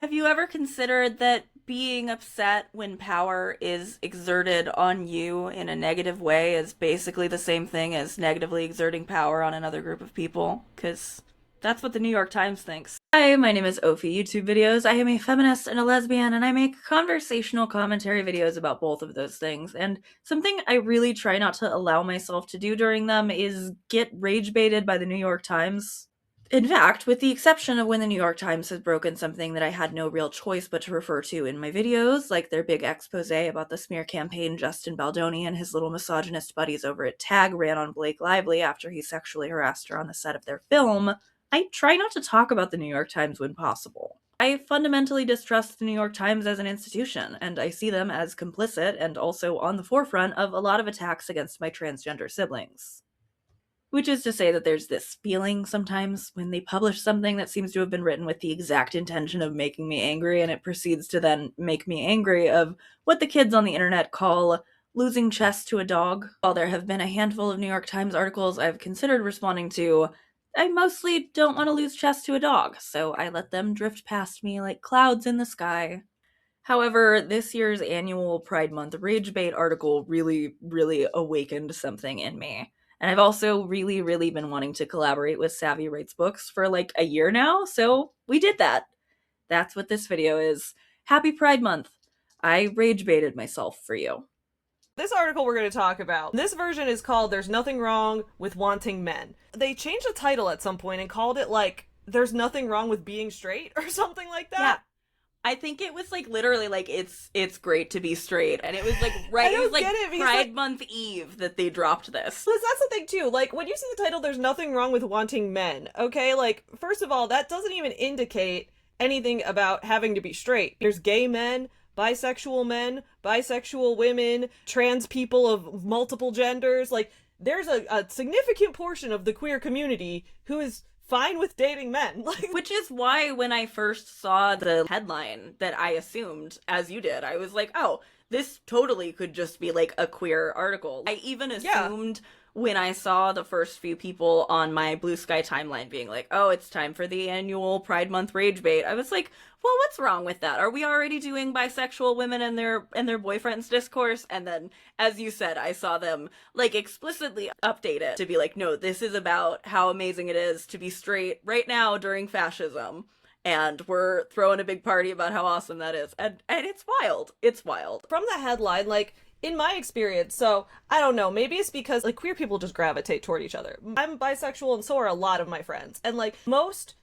Have you ever considered that being upset when power is exerted on you in a negative way is basically the same thing as negatively exerting power on another group of people? Because that's what the New York Times thinks. Hi, my name is Ophi YouTube Videos. I am a feminist and a lesbian, and I make conversational commentary videos about both of those things. And something I really try not to allow myself to do during them is get rage baited by the New York Times. In fact, with the exception of when the New York Times has broken something that I had no real choice but to refer to in my videos, like their big expose about the smear campaign Justin Baldoni and his little misogynist buddies over at Tag ran on Blake Lively after he sexually harassed her on the set of their film, I try not to talk about the New York Times when possible. I fundamentally distrust the New York Times as an institution, and I see them as complicit and also on the forefront of a lot of attacks against my transgender siblings. Which is to say that there's this feeling sometimes when they publish something that seems to have been written with the exact intention of making me angry, and it proceeds to then make me angry, of what the kids on the internet call losing chess to a dog. While there have been a handful of New York Times articles I've considered responding to, I mostly don't want to lose chess to a dog, so I let them drift past me like clouds in the sky. However, this year's annual Pride Month Ragebait article really awakened something in me. And I've also really been wanting to collaborate with Savvy Writes Books for like a year now, so we did that. That's what this video is. Happy Pride Month. I rage baited myself for you. This article we're going to talk about, this version is called There's Nothing Wrong with Wanting Men. They changed the title at some point and called it like There's Nothing Wrong with Being Straight or something like that. Yeah. I think it was like literally like it's great to be straight, and it was like right. It was like Pride Month Eve that they dropped this. But that's the thing too. Like when you see the title, "There's Nothing Wrong with Wanting Men," okay? Like first of all, that doesn't even indicate anything about having to be straight. There's gay men, bisexual women, trans people of multiple genders. Like there's a significant portion of the queer community who is fine with dating men. Which is why when I first saw the headline that I assumed, as you did, I was like, oh, this totally could just be like a queer article. I even assumed when I saw the first few people on my Blue Sky timeline being like, oh, it's time for the annual Pride Month rage bait, I was like, well, what's wrong with that? Are we already doing bisexual women and their boyfriends discourse? And then, as you said, I saw them like explicitly update it to be like, no, this is about how amazing it is to be straight right now during fascism. And we're throwing a big party about how awesome that is. And it's wild. It's wild. From the headline, like, in my experience, so, I don't know, maybe it's because, like, queer people just gravitate toward each other. I'm bisexual and so are a lot of my friends. And, like, most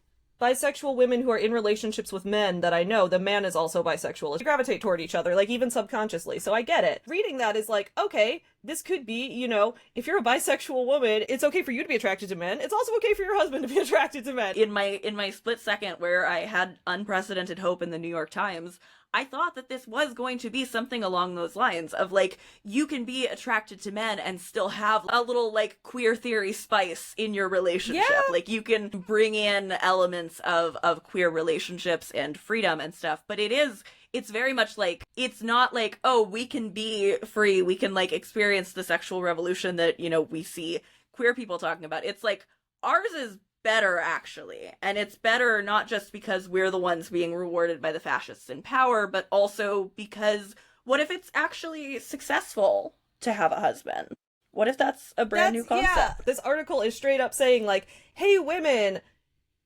bisexual women who are in relationships with men that I know, the man is also bisexual. They gravitate toward each other, like, even subconsciously, so I get it. Reading that is like, okay, this could be, you know, if you're a bisexual woman, it's okay for you to be attracted to men. It's also okay for your husband to be attracted to men. In my split second where I had unprecedented hope in the New York Times, I thought that this was going to be something along those lines of like, you can be attracted to men and still have a little like queer theory spice in your relationship. Yeah. Like you can bring in elements of queer relationships and freedom and stuff, but it's very much like, it's not like, oh, we can be free, we can like experience the sexual revolution that, you know, we see queer people talking about. It's like, ours is better, actually. And it's better not just because we're the ones being rewarded by the fascists in power, but also because what if it's actually successful to have a husband? What if that's a brand new concept? Yeah, this article is straight up saying like, hey women,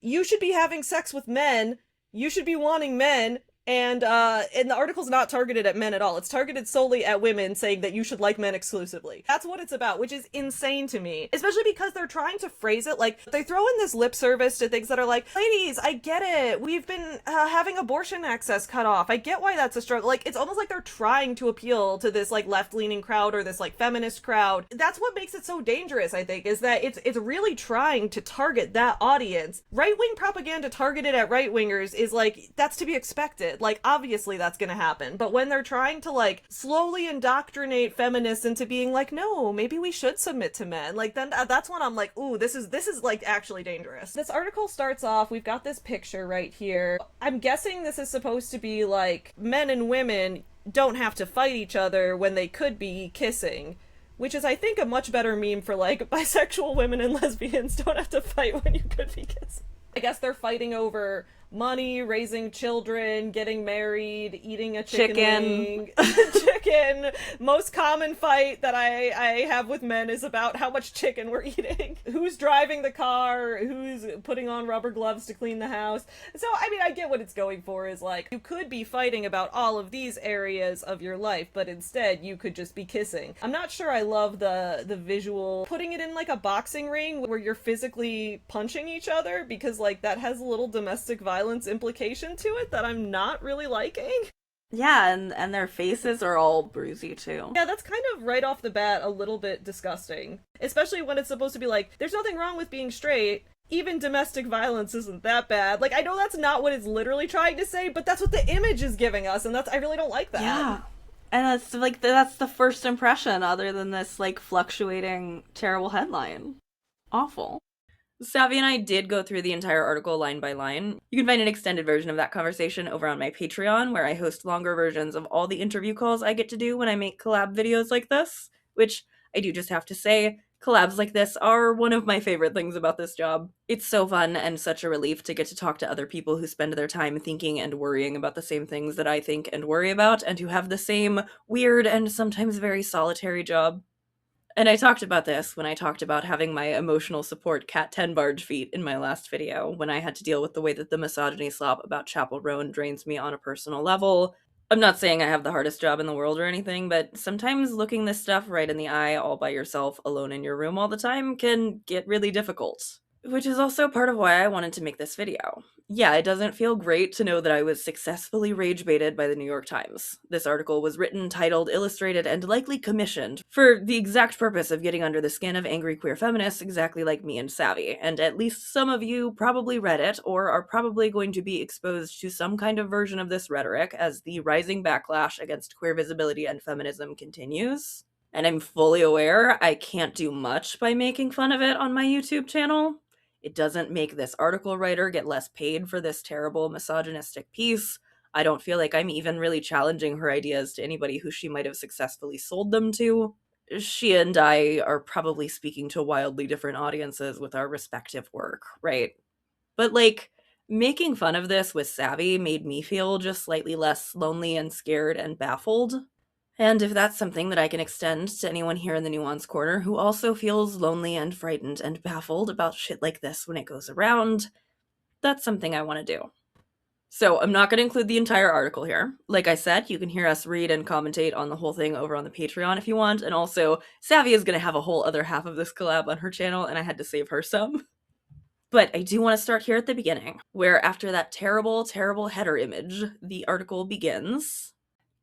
you should be having sex with men, you should be wanting men, and the article's not targeted at men at all. It's targeted solely at women, saying that you should like men exclusively. That's what it's about, which is insane to me. Especially because they're trying to phrase it like, they throw in this lip service to things that are like, ladies, I get it. We've been having abortion access cut off. I get why that's a struggle. Like, it's almost like they're trying to appeal to this like left-leaning crowd or this like feminist crowd. That's what makes it so dangerous, I think, is that it's really trying to target that audience. Right-wing propaganda targeted at right-wingers is like, that's to be expected. Like, obviously that's gonna happen. But when they're trying to, like, slowly indoctrinate feminists into being like, no, maybe we should submit to men, like, then that's when I'm like, ooh, this is, like, actually dangerous. This article starts off, we've got this picture right here. I'm guessing this is supposed to be, like, men and women don't have to fight each other when they could be kissing. Which is, I think, a much better meme for, like, bisexual women and lesbians don't have to fight when you could be kissing. I guess they're fighting over money, raising children, getting married, eating a Chicken. wing. Chicken. Most common fight that I have with men is about how much chicken we're eating. Who's driving the car, who's putting on rubber gloves to clean the house. So, I mean, I get what it's going for, is like, you could be fighting about all of these areas of your life, but instead you could just be kissing. I'm not sure I love the visual, putting it in like a boxing ring where you're physically punching each other, because like that has a little domestic violence implication to it that I'm not really liking. Yeah, and their faces are all bruisey too. Yeah, that's kind of right off the bat a little bit disgusting. Especially when it's supposed to be like, there's nothing wrong with being straight. Even domestic violence isn't that bad. Like, I know that's not what it's literally trying to say, but that's what the image is giving us, and I really don't like that. Yeah. And that's like, that's the first impression, other than this like fluctuating terrible headline. Awful. Savvy and I did go through the entire article line by line. You can find an extended version of that conversation over on my Patreon, where I host longer versions of all the interview calls I get to do when I make collab videos like this, which I do just have to say, collabs like this are one of my favorite things about this job. It's so fun and such a relief to get to talk to other people who spend their time thinking and worrying about the same things that I think and worry about, and who have the same weird and sometimes very solitary job. And I talked about this when I talked about having my emotional support Cat 10 barge feet in my last video, when I had to deal with the way that the misogyny slop about Chapel Roan drains me on a personal level. I'm not saying I have the hardest job in the world or anything, but sometimes looking this stuff right in the eye all by yourself, alone in your room all the time, can get really difficult. Which is also part of why I wanted to make this video. Yeah, it doesn't feel great to know that I was successfully rage-baited by the New York Times. This article was written, titled, illustrated, and likely commissioned for the exact purpose of getting under the skin of angry queer feminists exactly like me and Savvy, and at least some of you probably read it, or are probably going to be exposed to some kind of version of this rhetoric as the rising backlash against queer visibility and feminism continues. And I'm fully aware I can't do much by making fun of it on my YouTube channel. It doesn't make this article writer get less paid for this terrible misogynistic piece. I don't feel like I'm even really challenging her ideas to anybody who she might have successfully sold them to. She and I are probably speaking to wildly different audiences with our respective work, right? But like, making fun of this with Savvy made me feel just slightly less lonely and scared and baffled. And if that's something that I can extend to anyone here in the Nuance Corner who also feels lonely and frightened and baffled about shit like this when it goes around, that's something I want to do. So I'm not going to include the entire article here. Like I said, you can hear us read and commentate on the whole thing over on the Patreon if you want, and also Savvy is going to have a whole other half of this collab on her channel, and I had to save her some. But I do want to start here at the beginning, where after that terrible, terrible header image, the article begins.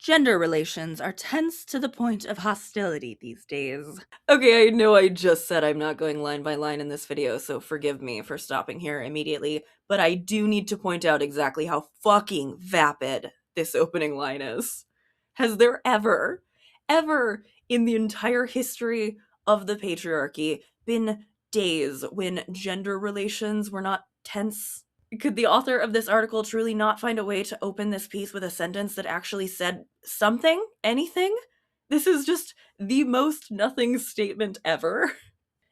Gender relations are tense to the point of hostility these days. Okay, I know I just said I'm not going line by line in this video, so forgive me for stopping here immediately, but I do need to point out exactly how fucking vapid this opening line is. Has there ever in the entire history of the patriarchy been days when gender relations were not tense? Could the author of this article truly not find a way to open this piece with a sentence that actually said something? Anything? This is just the most nothing statement ever.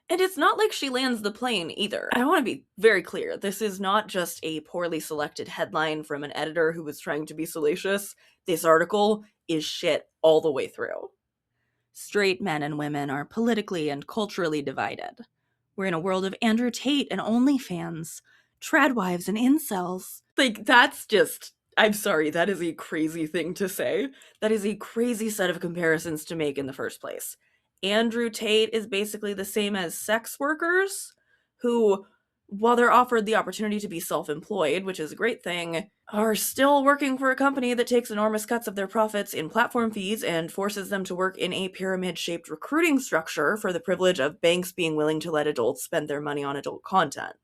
And it's not like she lands the plane either. I want to be very clear. This is not just a poorly selected headline from an editor who was trying to be salacious. This article is shit all the way through. Straight men and women are politically and culturally divided. We're in a world of Andrew Tate and OnlyFans, tradwives and incels. Like, that's just, I'm sorry, that is a crazy thing to say. That is a crazy set of comparisons to make in the first place. Andrew Tate is basically the same as sex workers, who, while they're offered the opportunity to be self-employed, which is a great thing, are still working for a company that takes enormous cuts of their profits in platform fees and forces them to work in a pyramid-shaped recruiting structure for the privilege of banks being willing to let adults spend their money on adult content.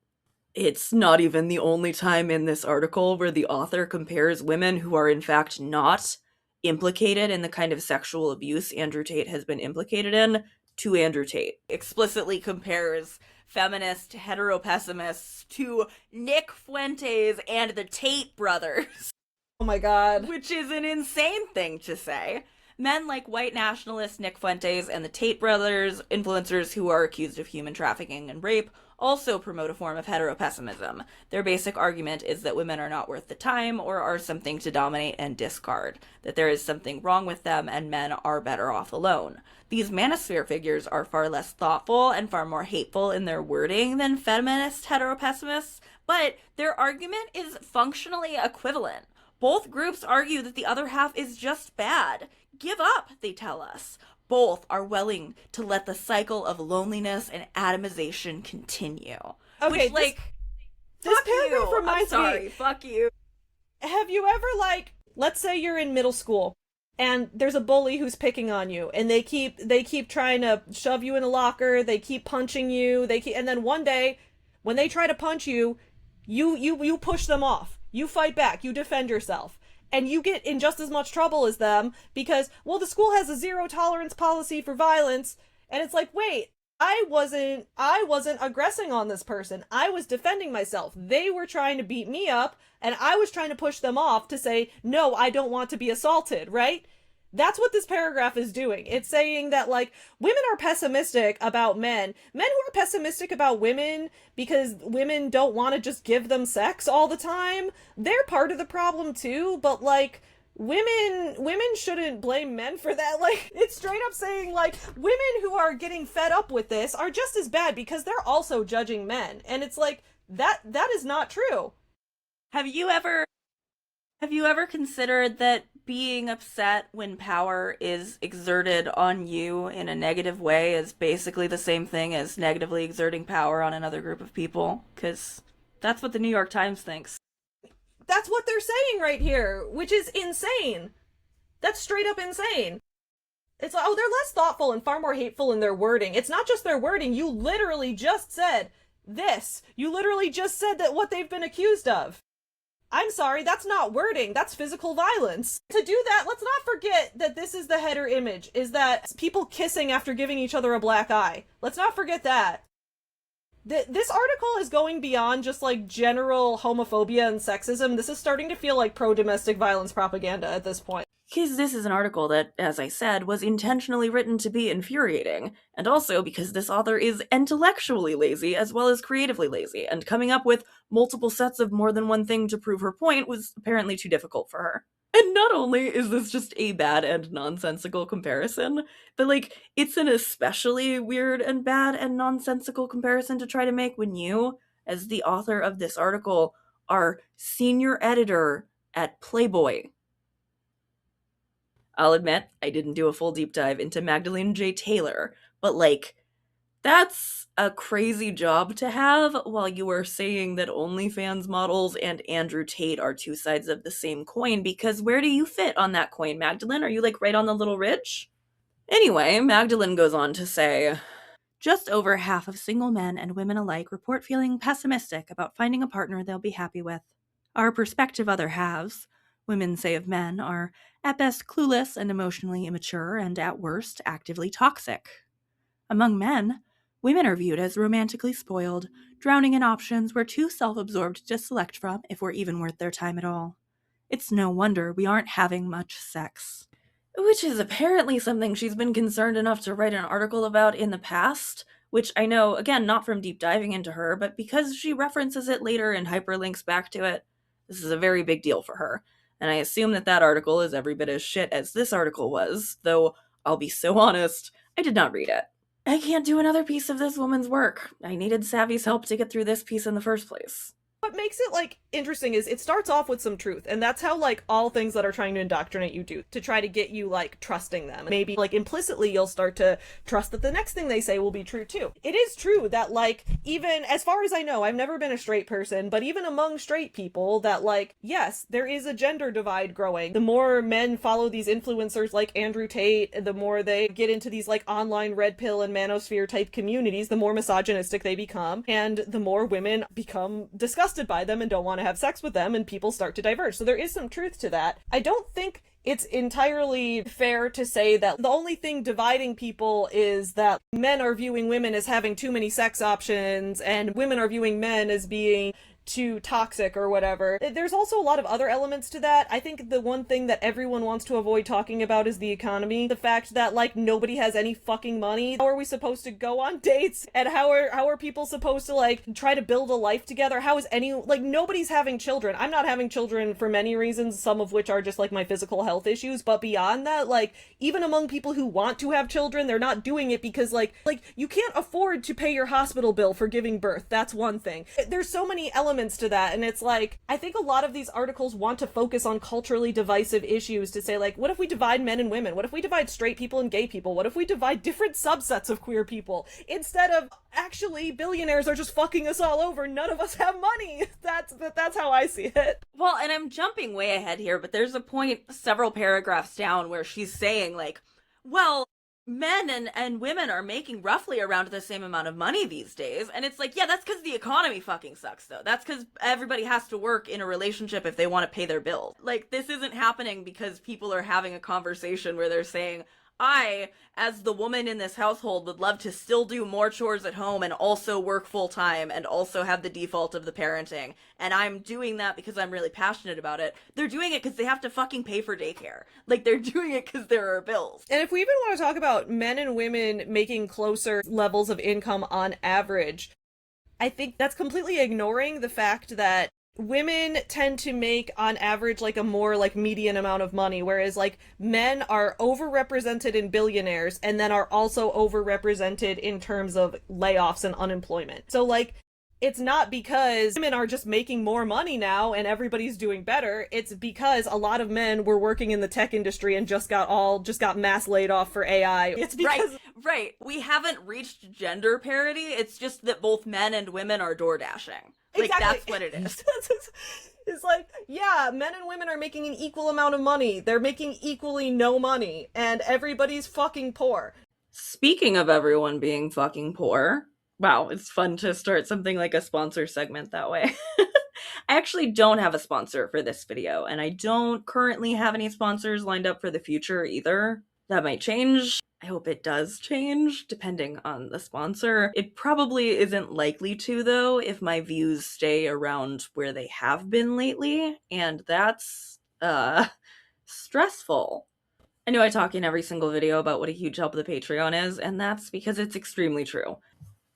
It's not even the only time in this article where the author compares women who are in fact not implicated in the kind of sexual abuse Andrew Tate has been implicated in to Andrew Tate. Explicitly compares feminist heteropessimists to Nick Fuentes and the Tate brothers. Oh my god. Which is an insane thing to say. Men like white nationalist Nick Fuentes and the Tate brothers, influencers who are accused of human trafficking and rape, also promote a form of heteropessimism. Their basic argument is that women are not worth the time or are something to dominate and discard, that there is something wrong with them and men are better off alone. These manosphere figures are far less thoughtful and far more hateful in their wording than feminist heteropessimists, but their argument is functionally equivalent. Both groups argue that the other half is just bad. Give up, they tell us. Both are willing to let the cycle of loneliness and atomization continue. Okay, Which, like, this fuck paragraph you. reminds I'm sorry, me. fuck you. Have you ever, like, let's say you're in middle school and there's a bully who's picking on you and they keep trying to shove you in a locker, they keep punching you, and then one day when they try to punch you, you push them off. You fight back, you defend yourself. And you get in just as much trouble as them because, well, the school has a zero tolerance policy for violence, and it's like, wait, I wasn't aggressing on this person. I was defending myself. They were trying to beat me up, and I was trying to push them off to say, no, I don't want to be assaulted, right? That's what this paragraph is doing. It's saying that, like, women are pessimistic about men. Men who are pessimistic about women because women don't want to just give them sex all the time, they're part of the problem too, but, like, women shouldn't blame men for that. Like, it's straight up saying, like, women who are getting fed up with this are just as bad because they're also judging men. And it's like, that is not true. Have you ever considered that being upset when power is exerted on you in a negative way is basically the same thing as negatively exerting power on another group of people? Because that's what the New York Times thinks. That's what they're saying right here, which is insane. That's straight up insane. It's like, oh, they're less thoughtful and far more hateful in their wording. It's not just their wording. You literally just said this. You literally just said that what they've been accused of. I'm sorry, that's not wording, that's physical violence. To do that, let's not forget that this is the header image, is that people kissing after giving each other a black eye. Let's not forget that. This article is going beyond just, like, general homophobia and sexism. This is starting to feel like pro-domestic violence propaganda at this point. Because this is an article that, as I said, was intentionally written to be infuriating, and also because this author is intellectually lazy as well as creatively lazy, and coming up with multiple sets of more than one thing to prove her point was apparently too difficult for her. And not only is this just a bad and nonsensical comparison, but, like, it's an especially weird and bad and nonsensical comparison to try to make when you, as the author of this article, are senior editor at Playboy. I'll admit, I didn't do a full deep dive into Magdalene J. Taylor, but, like, that's a crazy job to have while you are saying that OnlyFans models and Andrew Tate are two sides of the same coin, because where do you fit on that coin, Magdalene? Are you, like, right on the little ridge? Anyway, Magdalene goes on to say, just over half of single men and women alike report feeling pessimistic about finding a partner they'll be happy with. Our prospective other halves, women say of men, are at best clueless and emotionally immature, and at worst actively toxic. Among men, women are viewed as romantically spoiled, drowning in options we're too self-absorbed to select from if we're even worth their time at all. It's no wonder we aren't having much sex. Which is apparently something she's been concerned enough to write an article about in the past, which I know, again, not from deep diving into her, but because she references it later and hyperlinks back to it, this is a very big deal for her. And I assume that article is every bit as shit as this article was, though I'll be so honest, I did not read it. I can't do another piece of this woman's work. I needed Savvy's help to get through this piece in the first place. What makes it, like, interesting is it starts off with some truth, and that's how, like, all things that are trying to indoctrinate you do, to try to get you, like, trusting them. Maybe, like, implicitly you'll start to trust that the next thing they say will be true too. It is true that, like, even as far as I know, I've never been a straight person, but even among straight people, that, like, yes, there is a gender divide growing. The more men follow these influencers like Andrew Tate, the more they get into these, like, online red pill and manosphere type communities, the more misogynistic they become, and the more women become disgusted by them and don't want to have sex with them, and people start to diverge. So there is some truth to that. I don't think it's entirely fair to say that the only thing dividing people is that men are viewing women as having too many sex options and women are viewing men as being too toxic or whatever. There's also a lot of other elements to that. I think the one thing that everyone wants to avoid talking about is the economy. The fact that like nobody has any fucking money. How are we supposed to go on dates? And how are people supposed to like try to build a life together? How is any like nobody's having children. I'm not having children for many reasons, some of which are just like my physical health issues, but beyond that, like even among people who want to have children, they're not doing it because like you can't afford to pay your hospital bill for giving birth. That's one thing. There's so many elements to that, and it's like I think a lot of these articles want to focus on culturally divisive issues to say like what if we divide men and women? What if we divide straight people and gay people? What if we divide different subsets of queer people? Instead of actually billionaires are just fucking us all over. None of us have money. That's how I see it. Well, and I'm jumping way ahead here, but there's a point several paragraphs down where she's saying like, well, men and women are making roughly around the same amount of money these days. And it's like, yeah, that's because the economy fucking sucks, though. That's because everybody has to work in a relationship if they want to pay their bills. Like, this isn't happening because people are having a conversation where they're saying, I, as the woman in this household, would love to still do more chores at home and also work full time and also have the default of the parenting. And I'm doing that because I'm really passionate about it. They're doing it because they have to fucking pay for daycare. Like, they're doing it because there are bills. And if we even want to talk about men and women making closer levels of income on average, I think that's completely ignoring the fact that women tend to make on average like a more like median amount of money, whereas like men are overrepresented in billionaires and then are also overrepresented in terms of layoffs and unemployment. So like it's not because women are just making more money now and everybody's doing better. It's because a lot of men were working in the tech industry and just got mass laid off for AI. It's because right. We haven't reached gender parity. It's just that both men and women are door dashing. Like, exactly. That's what it is. It's like, yeah, men and women are making an equal amount of money. They're making equally no money, and everybody's fucking poor. Speaking of everyone being fucking poor, wow, it's fun to start something like a sponsor segment that way. I actually don't have a sponsor for this video, and I don't currently have any sponsors lined up for the future either. That might change. I hope it does change, depending on the sponsor. It probably isn't likely to, though, if my views stay around where they have been lately, and that's, stressful. I know I talk in every single video about what a huge help the Patreon is, and that's because it's extremely true.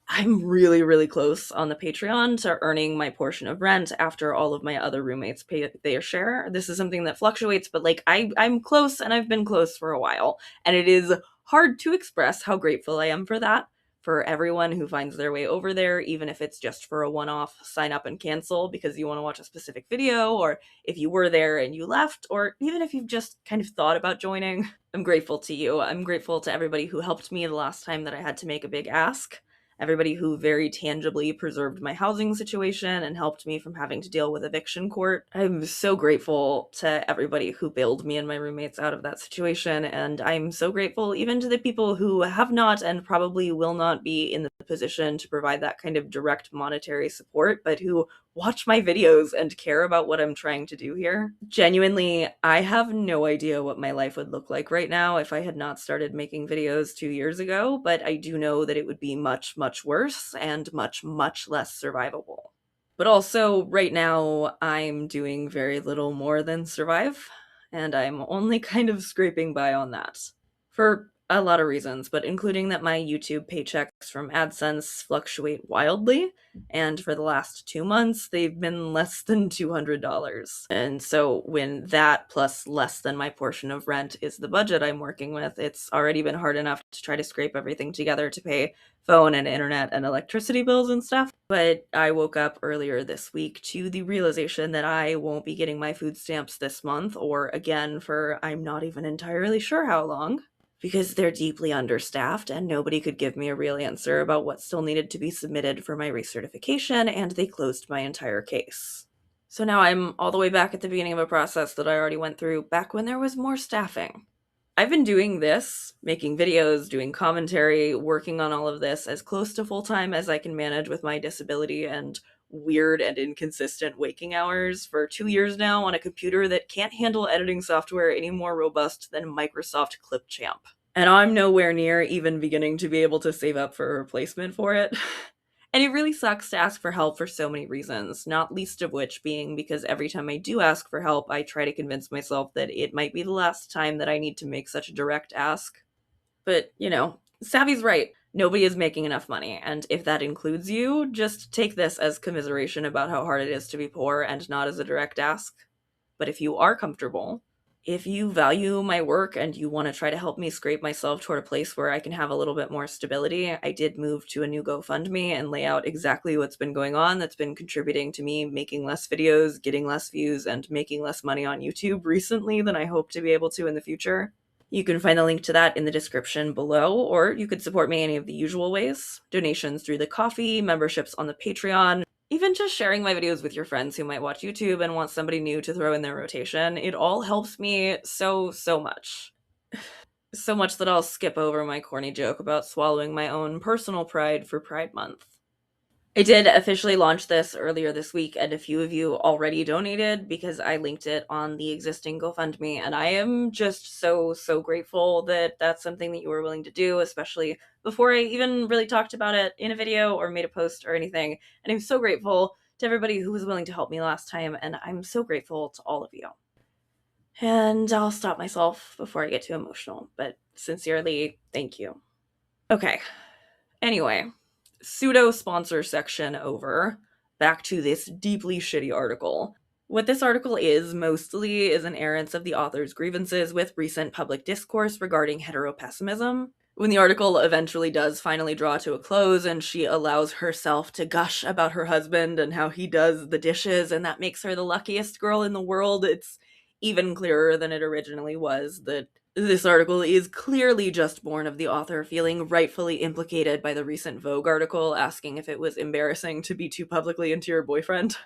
I'm really, really close on the Patreon to earning my portion of rent after all of my other roommates pay their share. This is something that fluctuates, but like I'm close, and I've been close for a while, and it is hard to express how grateful I am for that, for everyone who finds their way over there, even if it's just for a one-off sign up and cancel because you want to watch a specific video, or if you were there and you left, or even if you've just kind of thought about joining. I'm grateful to you. I'm grateful to everybody who helped me the last time that I had to make a big ask. Everybody who very tangibly preserved my housing situation and helped me from having to deal with eviction court. I'm so grateful to everybody who bailed me and my roommates out of that situation, and I'm so grateful even to the people who have not and probably will not be in the position to provide that kind of direct monetary support, but who watch my videos and care about what I'm trying to do here. Genuinely, I have no idea what my life would look like right now if I had not started making videos 2 years ago, but I do know that it would be much, much worse and much, much less survivable. But also, right now, I'm doing very little more than survive, and I'm only kind of scraping by on that. For a lot of reasons, but including that my YouTube paychecks from AdSense fluctuate wildly, and for the last 2 months, they've been less than $200. And so when that plus less than my portion of rent is the budget I'm working with, it's already been hard enough to try to scrape everything together to pay phone and internet and electricity bills and stuff. But I woke up earlier this week to the realization that I won't be getting my food stamps this month, or again for I'm not even entirely sure how long, because they're deeply understaffed and nobody could give me a real answer about what still needed to be submitted for my recertification, and they closed my entire case. So now I'm all the way back at the beginning of a process that I already went through back when there was more staffing. I've been doing this, making videos, doing commentary, working on all of this as close to full-time as I can manage with my disability and weird and inconsistent waking hours for 2 years now on a computer that can't handle editing software any more robust than Microsoft Clipchamp. And I'm nowhere near even beginning to be able to save up for a replacement for it. And it really sucks to ask for help for so many reasons, not least of which being because every time I do ask for help, I try to convince myself that it might be the last time that I need to make such a direct ask. But, Savvy's right. Nobody is making enough money, and if that includes you, just take this as commiseration about how hard it is to be poor and not as a direct ask. But if you are comfortable, if you value my work and you want to try to help me scrape myself toward a place where I can have a little bit more stability, I did move to a new GoFundMe and lay out exactly what's been going on that's been contributing to me making less videos, getting less views, and making less money on YouTube recently than I hope to be able to in the future. You can find the link to that in the description below, or you could support me any of the usual ways. Donations through the Ko-fi, memberships on the Patreon, even just sharing my videos with your friends who might watch YouTube and want somebody new to throw in their rotation. It all helps me so much. So much that I'll skip over my corny joke about swallowing my own personal pride for Pride Month. I did officially launch this earlier this week, and a few of you already donated because I linked it on the existing GoFundMe, and I am just so grateful that that's something that you were willing to do, especially before I even really talked about it in a video or made a post or anything. And I'm so grateful to everybody who was willing to help me last time, and I'm so grateful to all of you. And I'll stop myself before I get too emotional, but sincerely, thank you. Okay, anyway. Pseudo-sponsor section over. Back to this deeply shitty article. What this article is, mostly, is an errance of the author's grievances with recent public discourse regarding heteropessimism. When the article eventually does finally draw to a close and she allows herself to gush about her husband and how he does the dishes and that makes her the luckiest girl in the world, it's even clearer than it originally was that this article is clearly just born of the author feeling rightfully implicated by the recent Vogue article asking if it was embarrassing to be too publicly into your boyfriend.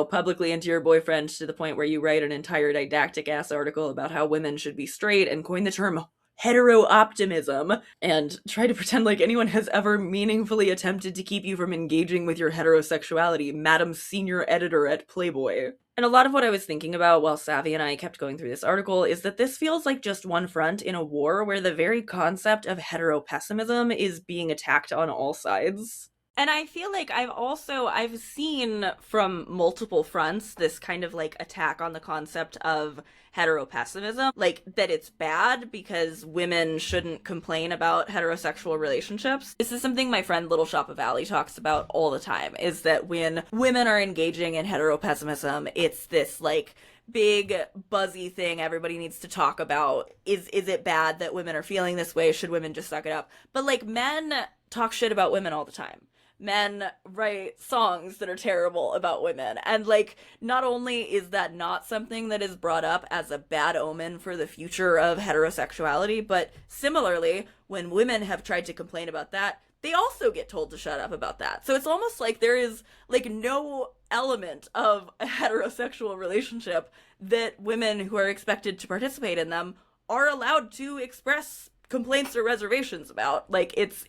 Publicly into your boyfriend to the point where you write an entire didactic-ass article about how women should be straight and coin the term hetero-optimism and try to pretend like anyone has ever meaningfully attempted to keep you from engaging with your heterosexuality, Madam Senior Editor at Playboy. And a lot of what I was thinking about while Savvy and I kept going through this article is that this feels like just one front in a war where the very concept of heteropessimism is being attacked on all sides. And I feel like I've seen from multiple fronts this kind of like attack on the concept of heteropessimism, like that it's bad because women shouldn't complain about heterosexual relationships. This is something my friend Little Shop of Alley talks about all the time, is that when women are engaging in heteropessimism, it's this like big buzzy thing everybody needs to talk about. Is it bad that women are feeling this way? Should women just suck it up? But like men talk shit about women all the time. Men write songs that are terrible about women. And, like, not only is that not something that is brought up as a bad omen for the future of heterosexuality, but similarly, when women have tried to complain about that, they also get told to shut up about that. So it's almost like there is, like, no element of a heterosexual relationship that women who are expected to participate in them are allowed to express complaints or reservations about. Like, it's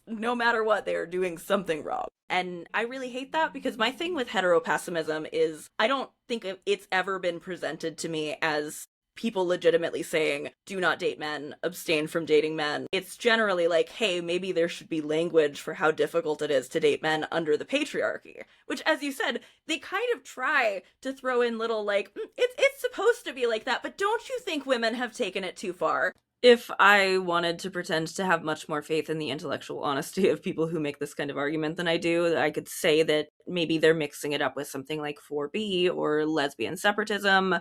no matter what, they are doing something wrong. And I really hate that because my thing with heteropessimism is I don't think it's ever been presented to me as people legitimately saying, do not date men, abstain from dating men. It's generally like, hey, maybe there should be language for how difficult it is to date men under the patriarchy. Which, as you said, they kind of try to throw in little like, it's supposed to be like that, but don't you think women have taken it too far? If I wanted to pretend to have much more faith in the intellectual honesty of people who make this kind of argument than I do, I could say that maybe they're mixing it up with something like 4B or lesbian separatism.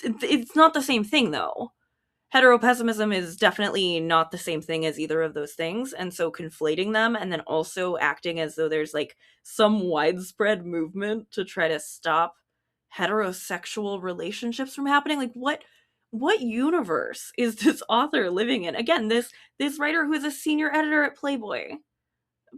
It's not the same thing, though. Heteropessimism is definitely not the same thing as either of those things, and so conflating them and then also acting as though there's like some widespread movement to try to stop heterosexual relationships from happening, like what universe is this author living in? Again, this writer who is a senior editor at Playboy.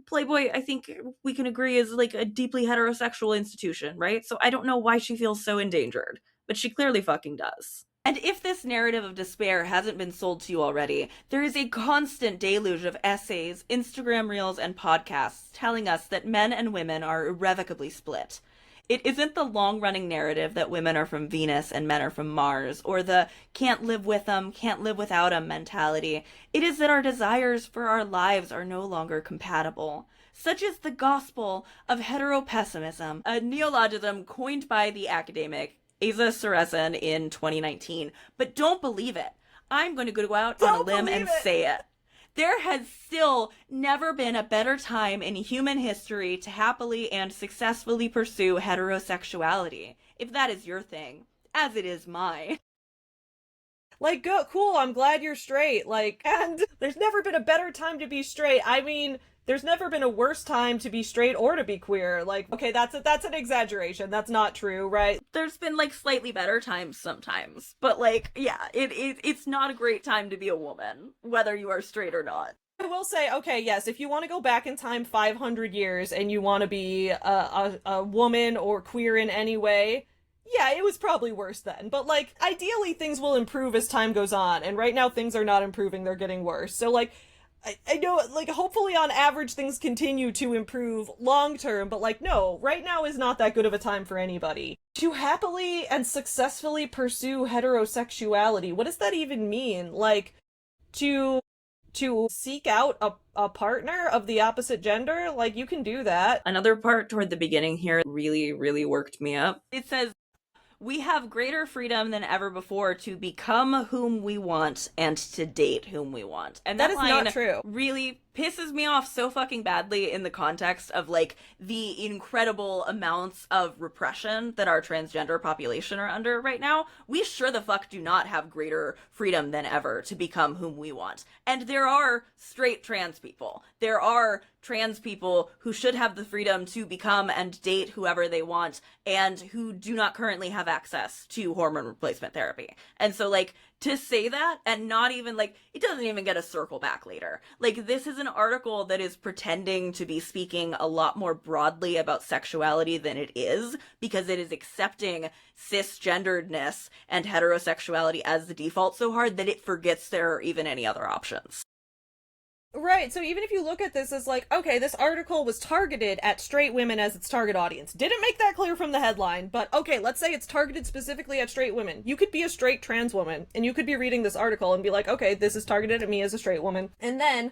Playboy, I think we can agree, is like a deeply heterosexual institution, right? So I don't know why she feels so endangered, but she clearly fucking does. And if this narrative of despair hasn't been sold to you already, there is a constant deluge of essays, Instagram reels, and podcasts telling us that men and women are irrevocably split. It isn't the long-running narrative that women are from Venus and men are from Mars, or the can't live with them, can't live without them mentality. It is that our desires for our lives are no longer compatible. such as the gospel of heteropessimism, a neologism coined by the academic Asa Sarezin in 2019. But don't believe it. I'm going to go out on a Don't limb believe and it. say it. There has still never been a better time in human history to happily and successfully pursue heterosexuality, if that is your thing, as it is mine. Like, go, cool, I'm glad you're straight. Like, and there's never been a better time to be straight. I mean, there's never been a worse time to be straight or to be queer. Like, okay, that's an exaggeration. That's not true, right? There's been like slightly better times sometimes, but like, yeah, it's not a great time to be a woman, whether you are straight or not. I will say, okay, yes, if you want to go back in time 500 years and you want to be a woman or queer in any way, yeah, it was probably worse then. But, like, ideally things will improve as time goes on, and right now things are not improving, they're getting worse. So, like, I know, like, hopefully on average things continue to improve long term, but, like, no, right now is not that good of a time for anybody. To happily and successfully pursue heterosexuality, what does that even mean? Like, to seek out a partner of the opposite gender? Like, you can do that. Another part toward the beginning here really, really worked me up. It says, we have greater freedom than ever before to become whom we want and to date whom we want. And That is line not true. really pisses me off so fucking badly in the context of like the incredible amounts of repression that our transgender population are under right now. We sure the fuck do not have greater freedom than ever to become whom we want. And there are straight trans people. There are trans people who should have the freedom to become and date whoever they want and who do not currently have access to hormone replacement therapy. And so like to say that and not even like it doesn't even get a circle back later. Like this is an article that is pretending to be speaking a lot more broadly about sexuality than it is because it is accepting cisgenderedness and heterosexuality as the default so hard that it forgets there are even any other options. Right, so even if you look at this as like, okay, this article was targeted at straight women as its target audience. Didn't make that clear from the headline, but okay, let's say it's targeted specifically at straight women. You could be a straight trans woman, and you could be reading this article and be like, okay, this is targeted at me as a straight woman. And then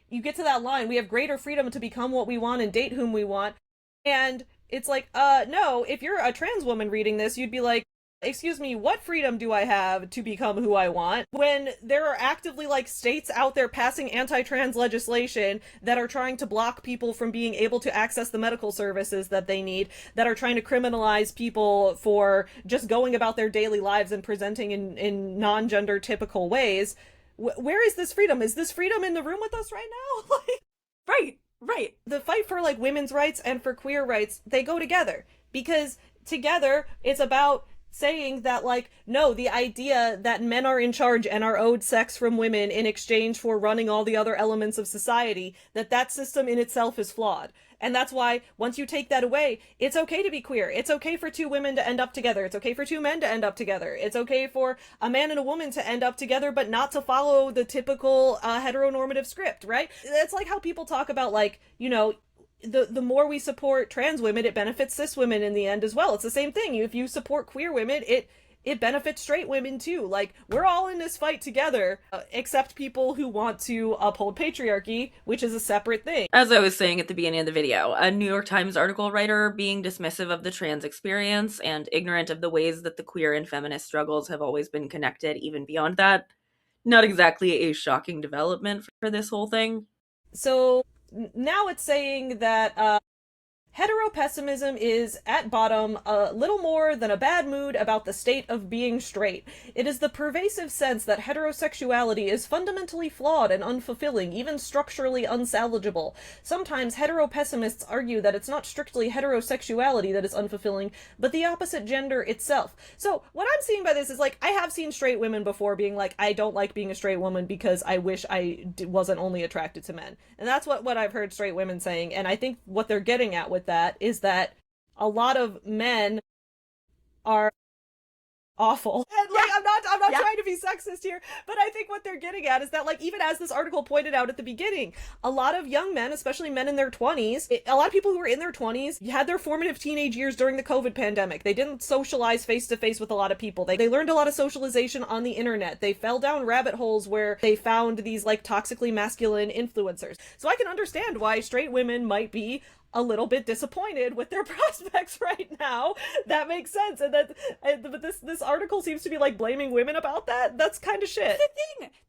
you get to that line, we have greater freedom to become what we want and date whom we want. And it's like, no, if you're a trans woman reading this, you'd be like, excuse me, what freedom do I have to become who I want? When there are actively, like, states out there passing anti-trans legislation that are trying to block people from being able to access the medical services that they need, that are trying to criminalize people for just going about their daily lives and presenting in non-gender typical ways. Where is this freedom? Is this freedom in the room with us right now? Right, right. The fight for, like, women's rights and for queer rights, they go together. Because together, it's about saying that, like, no, the idea that men are in charge and are owed sex from women in exchange for running all the other elements of society, that system in itself is flawed. And that's why, once you take that away, it's okay to be queer. It's okay for two women to end up together. It's okay for two men to end up together. It's okay for a man and a woman to end up together, but not to follow the typical heteronormative script, right? It's like how people talk about, like, you know, the more we support trans women, it benefits cis women in the end as well. It's the same thing. If you support queer women, it benefits straight women too. Like, we're all in this fight together, except people who want to uphold patriarchy, which is a separate thing. As I was saying at the beginning of the video, a New York Times article writer being dismissive of the trans experience and ignorant of the ways that the queer and feminist struggles have always been connected even beyond that. Not exactly a shocking development for this whole thing. So now it's saying that heteropessimism is, at bottom, a little more than a bad mood about the state of being straight. It is the pervasive sense that heterosexuality is fundamentally flawed and unfulfilling, even structurally unsalvageable. Sometimes heteropessimists argue that it's not strictly heterosexuality that is unfulfilling, but the opposite gender itself. So what I'm seeing by this is, like, I have seen straight women before being like, I don't like being a straight woman because I wish I wasn't only attracted to men. And that's what I've heard straight women saying, and I think what they're getting at with that is that a lot of men are awful. And like, Yeah. I'm not Yeah. trying to be sexist here, but I think what they're getting at is that, like, even as this article pointed out at the beginning, a lot of young men, especially men in their 20s, a lot of people who were in their 20s had their formative teenage years during the COVID pandemic. They didn't socialize face to face with a lot of people. They learned a lot of socialization on the internet. They fell down rabbit holes where they found these like toxically masculine influencers. So I can understand why straight women might be a little bit disappointed with their prospects right now. That makes sense. And but this article seems to be like blaming women about that. That's kind of shit.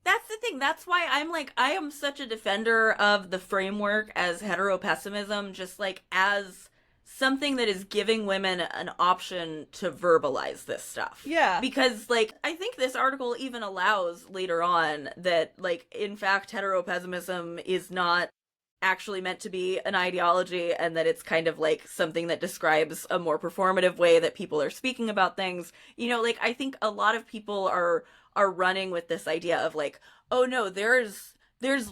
That's the thing. That's why I'm like, I am such a defender of the framework as heteropessimism, just like as something that is giving women an option to verbalize this stuff. Yeah. Because, like, I think this article even allows later on that, like, in fact, heteropessimism is not actually meant to be an ideology, and that it's kind of like something that describes a more performative way that people are speaking about things. You know, like, I think a lot of people are running with this idea of like, oh no, there's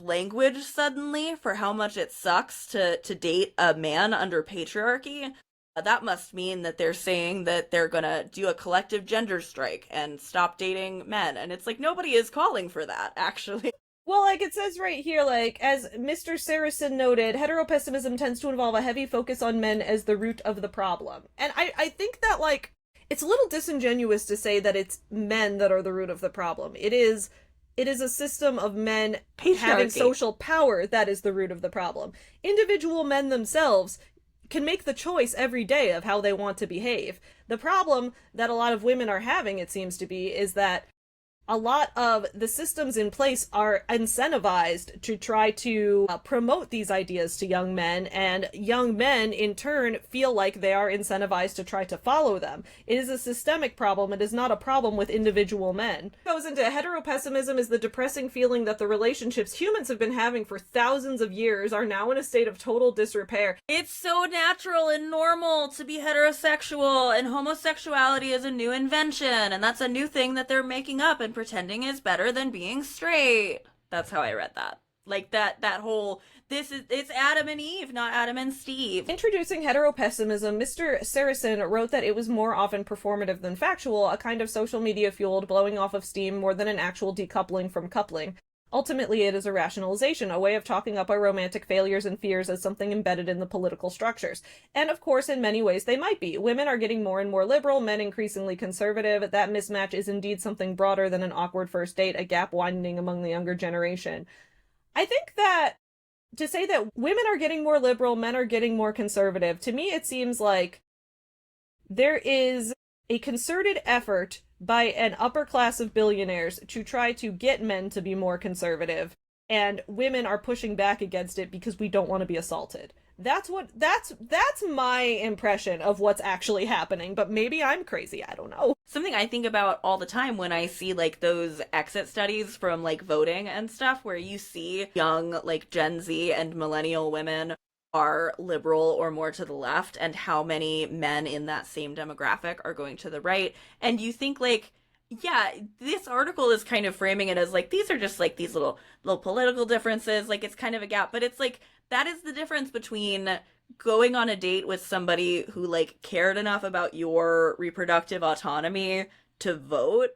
language suddenly for how much it sucks to date a man under patriarchy. That must mean that they're saying that they're gonna do a collective gender strike and stop dating men. And it's like, nobody is calling for that, actually. Well, like it says right here, like, as Mr. Saracen noted, heteropessimism tends to involve a heavy focus on men as the root of the problem. And I think that, like, it's a little disingenuous to say that it's men that are the root of the problem. It is a system of men having social power that is the root of the problem. Individual men themselves can make the choice every day of how they want to behave. The problem that a lot of women are having, it seems to be, is that a lot of the systems in place are incentivized to try to promote these ideas to young men, and young men in turn feel like they are incentivized to try to follow them. It is a systemic problem. It is not a problem with individual men. It goes into heteropessimism is the depressing feeling that the relationships humans have been having for thousands of years are now in a state of total disrepair. It's so natural and normal to be heterosexual, and homosexuality is a new invention, and that's a new thing that they're making up and pretending is better than being straight. That's how I read that. Like that whole, it's Adam and Eve, not Adam and Steve. Introducing heteropessimism, Mr. Saracen wrote that it was more often performative than factual, a kind of social media fueled blowing off of steam more than an actual decoupling from coupling. Ultimately, it is a rationalization, a way of talking up our romantic failures and fears as something embedded in the political structures. And of course, in many ways, they might be. Women are getting more and more liberal, men increasingly conservative. That mismatch is indeed something broader than an awkward first date, a gap widening among the younger generation. I think that to say that women are getting more liberal, men are getting more conservative, to me it seems like there is a concerted effort by an upper class of billionaires to try to get men to be more conservative, and women are pushing back against it because we don't want to be assaulted. That's my impression of what's actually happening, but maybe I'm crazy, I don't know. Something I think about all the time when I see like those exit studies from like voting and stuff, where you see young like Gen Z and millennial women are liberal or more to the left, and how many men in that same demographic are going to the right. And you think like, yeah, this article is kind of framing it as like, these are just like these little political differences, like it's kind of a gap, but it's like, that is the difference between going on a date with somebody who like cared enough about your reproductive autonomy to vote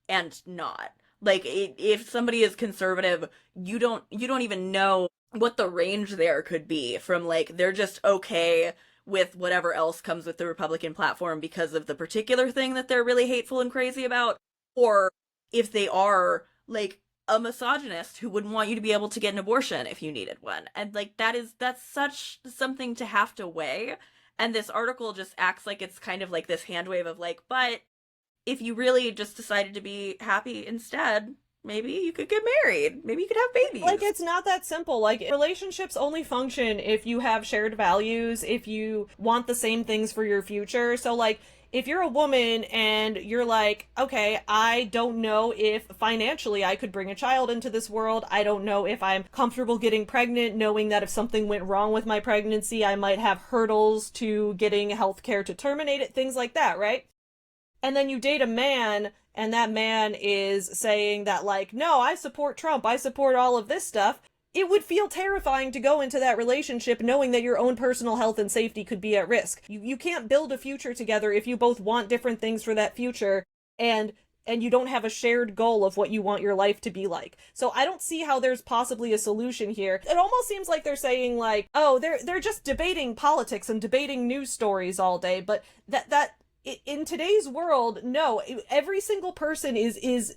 and not. Like, if somebody is conservative, you don't even know what the range there could be from like, they're just okay with whatever else comes with the Republican platform because of the particular thing that they're really hateful and crazy about, or if they are like a misogynist who wouldn't want you to be able to get an abortion if you needed one. And like, that's such something to have to weigh. And this article just acts like it's kind of like this hand wave of like, but if you really just decided to be happy instead, maybe you could get married. Maybe you could have babies. Like, it's not that simple. Like, relationships only function if you have shared values, if you want the same things for your future. So, like, if you're a woman and you're like, okay, I don't know if financially I could bring a child into this world. I don't know if I'm comfortable getting pregnant, knowing that if something went wrong with my pregnancy, I might have hurdles to getting healthcare to terminate it, things like that, right? And then you date a man, and that man is saying that, like, no, I support Trump, I support all of this stuff. It would feel terrifying to go into that relationship knowing that your own personal health and safety could be at risk. You can't build a future together if you both want different things for that future, and you don't have a shared goal of what you want your life to be like. So I don't see how there's possibly a solution here. It almost seems like they're saying like, oh, they're just debating politics and debating news stories all day, but that in today's world, no, every single person is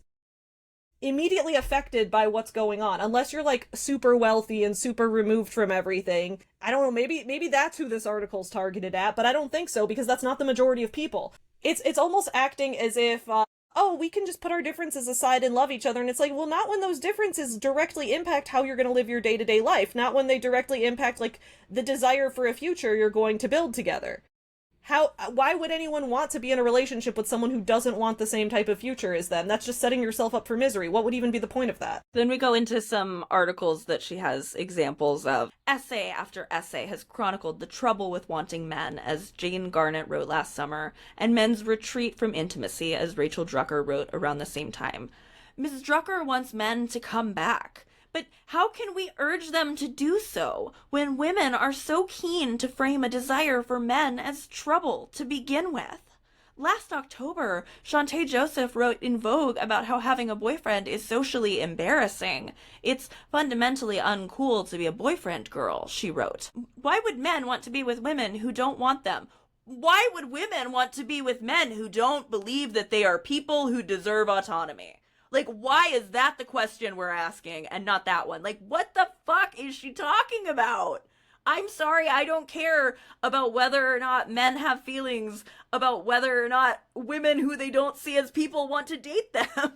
immediately affected by what's going on, unless you're like super wealthy and super removed from everything. I don't know, maybe that's who this article's targeted at, but I don't think so, because that's not the majority of people. It's almost acting as if oh, we can just put our differences aside and love each other. And it's like, well, not when those differences directly impact how you're going to live your day-to-day life. Not when they directly impact, like, the desire for a future you're going to build together. Why would anyone want to be in a relationship with someone who doesn't want the same type of future as them? That's just setting yourself up for misery. What would even be the point of that? Then we go into some articles that she has examples of. Essay after essay has chronicled the trouble with wanting men, as Jane Garnett wrote last summer, and men's retreat from intimacy, as Rachel Drucker wrote around the same time. Ms. Drucker wants men to come back. But how can we urge them to do so when women are so keen to frame a desire for men as trouble to begin with? Last October, Shantae Joseph wrote in Vogue about how having a boyfriend is socially embarrassing. It's fundamentally uncool to be a boyfriend girl, she wrote. Why would men want to be with women who don't want them? Why would women want to be with men who don't believe that they are people who deserve autonomy? Like, why is that the question we're asking and not that one? Like, what the fuck is she talking about? I'm sorry, I don't care about whether or not men have feelings about whether or not women who they don't see as people want to date them.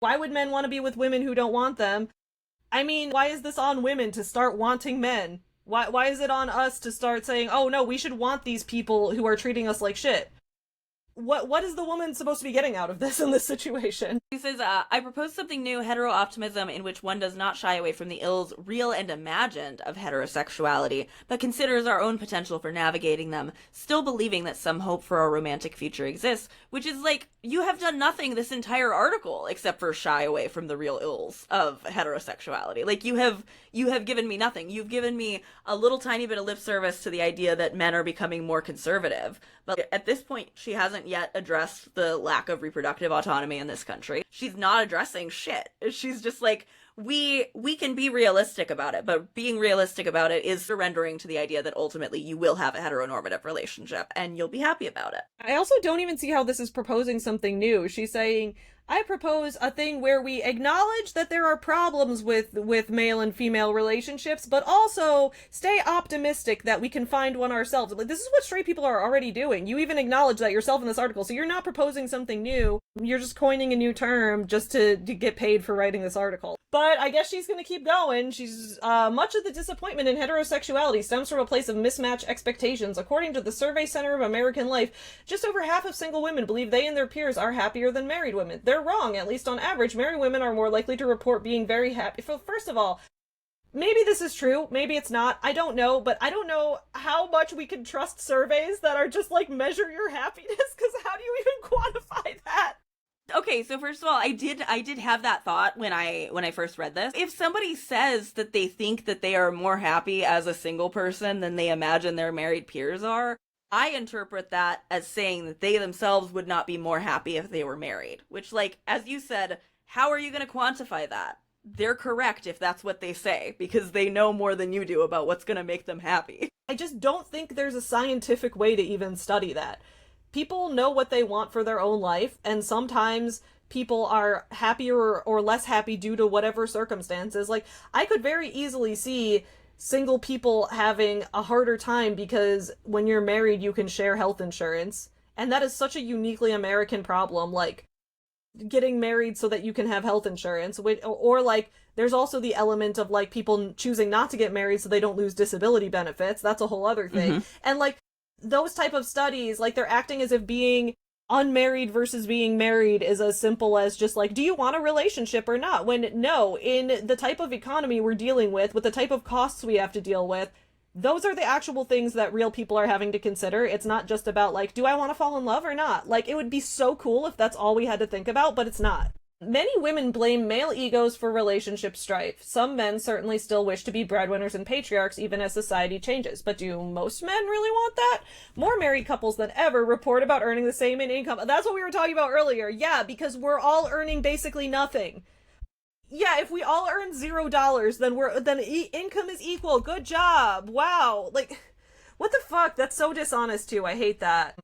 Why would men want to be with women who don't want them? I mean, why is this on women to start wanting men? Why is it on us to start saying, oh no, we should want these people who are treating us like shit? What is the woman supposed to be getting out of this in this situation? He says, I propose something new, hetero-optimism, in which one does not shy away from the ills real and imagined of heterosexuality, but considers our own potential for navigating them, still believing that some hope for a romantic future exists, which is like, you have done nothing this entire article except for shy away from the real ills of heterosexuality. Like, you have given me nothing. You've given me a little tiny bit of lip service to the idea that men are becoming more conservative. But at this point, she hasn't yet addressed the lack of reproductive autonomy in this country. She's not addressing shit. She's just like, we can be realistic about it, but being realistic about it is surrendering to the idea that ultimately you will have a heteronormative relationship and you'll be happy about it. I also don't even see how this is proposing something new. She's saying, I propose a thing where we acknowledge that there are problems with male and female relationships, but also stay optimistic that we can find one ourselves. Like, this is what straight people are already doing. You even acknowledge that yourself in this article, so you're not proposing something new. You're just coining a new term just to get paid for writing this article. But I guess she's gonna keep going. She's, much of the disappointment in heterosexuality stems from a place of mismatched expectations. According to the Survey Center of American Life, just over half of single women believe they and their peers are happier than married women. They're wrong. At least on average, married women are more likely to report being very happy. First of all, maybe this is true, maybe it's not, I don't know, but I don't know how much we can trust surveys that are just like, measure your happiness, because how do you even quantify that? Okay, so first of all, I did have that thought when I first read this. If somebody says that they think that they are more happy as a single person than they imagine their married peers are, I interpret that as saying that they themselves would not be more happy if they were married. Which, like, as you said, how are you going to quantify that? They're correct if that's what they say, because they know more than you do about what's going to make them happy. I just don't think there's a scientific way to even study that. People know what they want for their own life, and sometimes people are happier or less happy due to whatever circumstances. Like, I could very easily see single people having a harder time because when you're married, you can share health insurance. And that is such a uniquely American problem, like, getting married so that you can have health insurance. Or like, there's also the element of, like, people choosing not to get married so they don't lose disability benefits. That's a whole other thing. Mm-hmm. And, like, those type of studies, like, they're acting as if being unmarried versus being married is as simple as just like, do you want a relationship or not? When no, in the type of economy we're dealing with the type of costs we have to deal with, those are the actual things that real people are having to consider. It's not just about like, do I want to fall in love or not? Like, it would be so cool if that's all we had to think about, but it's not. Many women blame male egos for relationship strife. Some men certainly still wish to be breadwinners and patriarchs even as society changes. But do most men really want that? More married couples than ever report about earning the same in income. That's what we were talking about earlier. Yeah, because we're all earning basically nothing. Yeah, if we all earn $0, then income is equal. Good job. Wow. Like, what the fuck? That's so dishonest too. I hate that.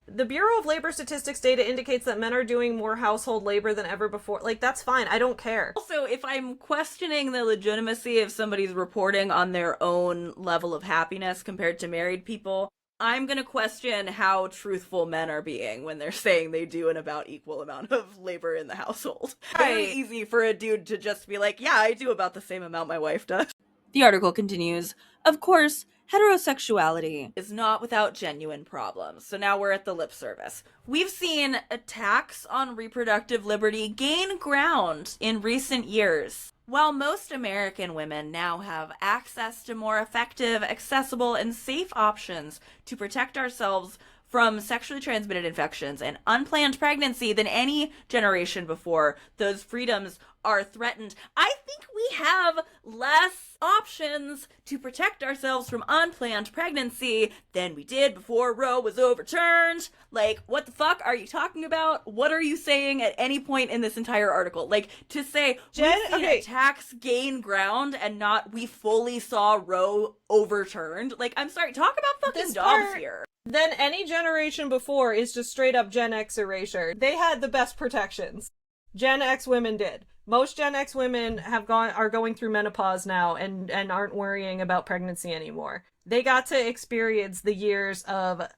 The Bureau of Labor Statistics data indicates that men are doing more household labor than ever before. Like, that's fine. I don't care. Also, if I'm questioning the legitimacy of somebody's reporting on their own level of happiness compared to married people, I'm gonna question how truthful men are being when they're saying they do an about equal amount of labor in the household. Right. Very easy for a dude to just be like, yeah, I do about the same amount my wife does. The article continues, of course, heterosexuality is not without genuine problems. So now we're at the lip service. We've seen attacks on reproductive liberty gain ground in recent years. While most American women now have access to more effective, accessible, and safe options to protect ourselves from sexually transmitted infections and unplanned pregnancy than any generation before, those freedoms are threatened. I think we have less options to protect ourselves from unplanned pregnancy than we did before Roe was overturned. Like, what the fuck are you talking about? What are you saying at any point in this entire article? Like, to say attacks gain ground and not we fully saw Roe overturned. Like, I'm sorry, talk about fucking dogs here. Then any generation before is just straight up Gen X erasure. They had the best protections. Gen X women did. Most Gen X women are going through menopause now and aren't worrying about pregnancy anymore. They got to experience the years of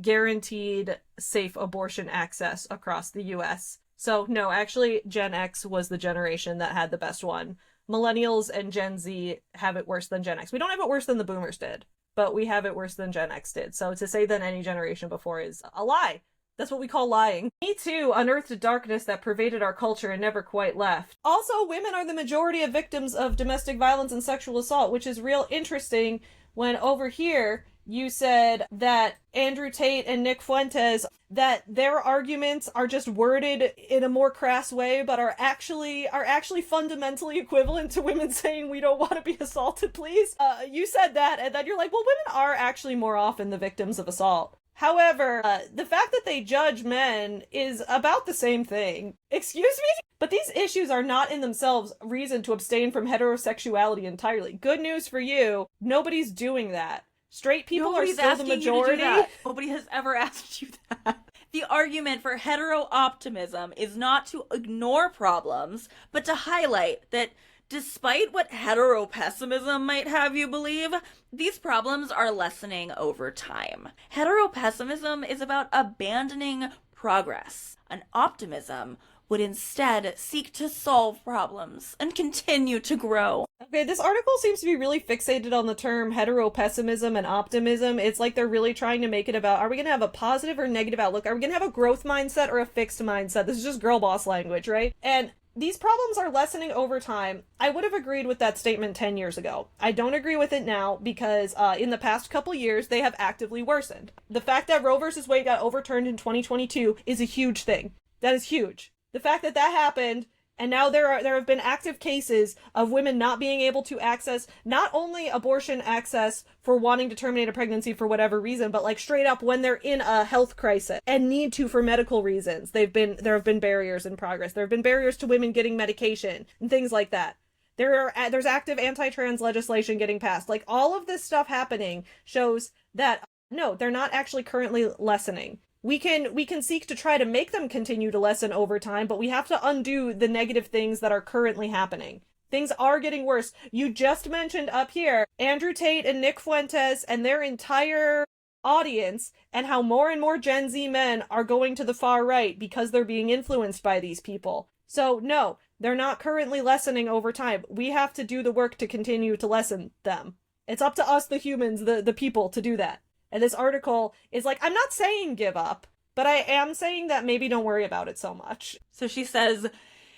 guaranteed safe abortion access across the US. So no, actually Gen X was the generation that had the best one. Millennials and Gen Z have it worse than Gen X. We don't have it worse than the boomers did, but we have it worse than Gen X did. So to say that any generation before is a lie. That's what we call lying. Me Too unearthed a darkness that pervaded our culture and never quite left. Also, women are the majority of victims of domestic violence and sexual assault, which is real interesting when over here you said that Andrew Tate and Nick Fuentes, that their arguments are just worded in a more crass way, but are actually fundamentally equivalent to women saying we don't want to be assaulted, please. You said that, and then you're like, well, women are actually more often the victims of assault. However, the fact that they judge men is about the same thing. Excuse me? But these issues are not in themselves reason to abstain from heterosexuality entirely. Good news for you, nobody's doing that. Straight people are still the majority. Nobody has ever asked you that. The argument for hetero-optimism is not to ignore problems, but to highlight that despite what hetero-pessimism might have you believe, these problems are lessening over time. Hetero-pessimism is about abandoning progress. An optimism would instead seek to solve problems and continue to grow. Okay, this article seems to be really fixated on the term hetero-pessimism and optimism. It's like they're really trying to make it about, are we going to have a positive or negative outlook? Are we going to have a growth mindset or a fixed mindset? This is just girl boss language, right? And these problems are lessening over time. I would have agreed with that statement 10 years ago. I don't agree with it now because in the past couple years, they have actively worsened. The fact that Roe versus Wade got overturned in 2022 is a huge thing. That is huge. The fact that that happened, and now there have been active cases of women not being able to access not only abortion access for wanting to terminate a pregnancy for whatever reason, but like straight up when they're in a health crisis and need to for medical reasons. There have been barriers in progress. There have been barriers to women getting medication and things like that. There's active anti-trans legislation getting passed. Like all of this stuff happening shows that no, they're not actually currently lessening. We can seek to try to make them continue to lessen over time, but we have to undo the negative things that are currently happening. Things are getting worse. You just mentioned up here Andrew Tate and Nick Fuentes and their entire audience and how more and more Gen Z men are going to the far right because they're being influenced by these people. So no, they're not currently lessening over time. We have to do the work to continue to lessen them. It's up to us, the humans, the people, to do that. And this article is like, I'm not saying give up, but I am saying that maybe don't worry about it so much. So she says,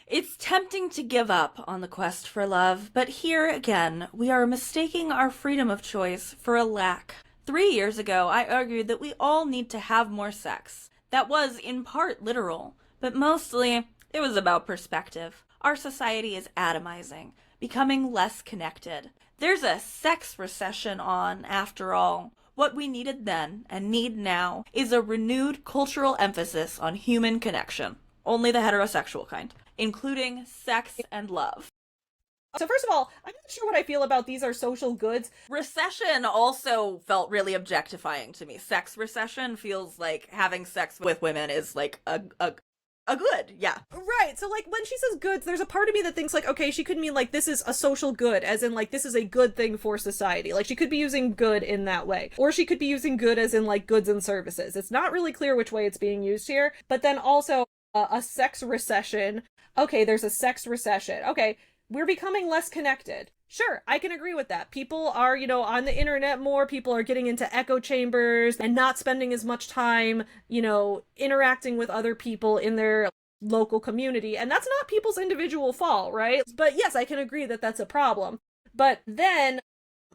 it's tempting to give up on the quest for love, but here again, we are mistaking our freedom of choice for a lack. 3 years ago, I argued that we all need to have more sex. That was, in part, literal, but mostly, It was about perspective. Our society is atomizing, becoming less connected. There's a sex recession on, after all. What we needed then, and need now, is a renewed cultural emphasis on human connection. Only the heterosexual kind, including sex and love. So first of all, I'm not sure what I feel about these are social goods. Recession also felt really objectifying to me. Sex recession feels like having sex with women is like a good, yeah. Right, so like when she says goods, there's a part of me that thinks like, okay, she could mean like this is a social good, as in like this is a good thing for society. Like she could be using good in that way. Or she could be using good as in like goods and services. It's not really clear which way it's being used here. But then also a sex recession. Okay, there's a sex recession. Okay, we're becoming less connected. Sure, I can agree with that. People are, on the internet more. People are getting into echo chambers and not spending as much time, interacting with other people in their local community. And that's not people's individual fault, right? But yes, I can agree that that's a problem. But then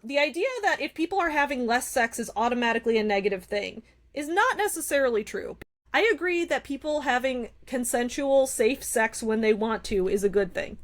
the idea that if people are having less sex is automatically a negative thing is not necessarily true. I agree that people having consensual, safe sex when they want to is a good thing.